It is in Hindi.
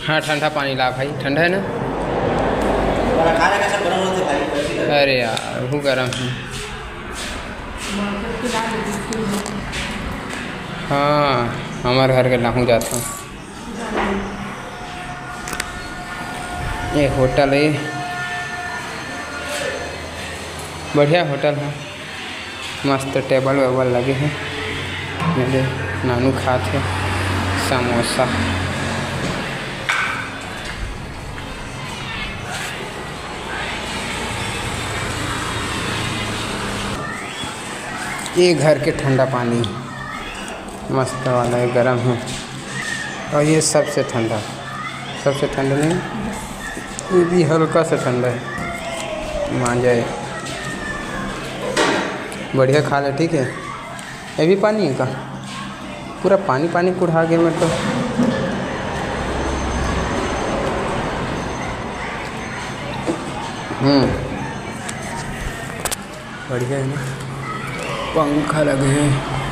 हाँ ठंडा पानी ला भाई, ठंडा है ना। खाने का सब गरम होते भाई। अरे यार वो गर्म है। हाँ हमारे घर के लाहूँ जाता हूँ। ये होटल है, बढ़िया होटल है, मस्त टेबल वेबल लगे हैं। मेरे नानू खाते समोसा। ये घर के ठंडा पानी मस्त वाला है, गर्म है। और ये सबसे ठंडा, सबसे ठंडा नहीं, ये भी हल्का सा ठंडा है। मान जाए बढ़िया खा ले, ठीक है। ये भी पानी है का, पूरा पानी पानी कुढ़ा गया मेरे तो। बढ़िया है ना, पंखा लगे हैं।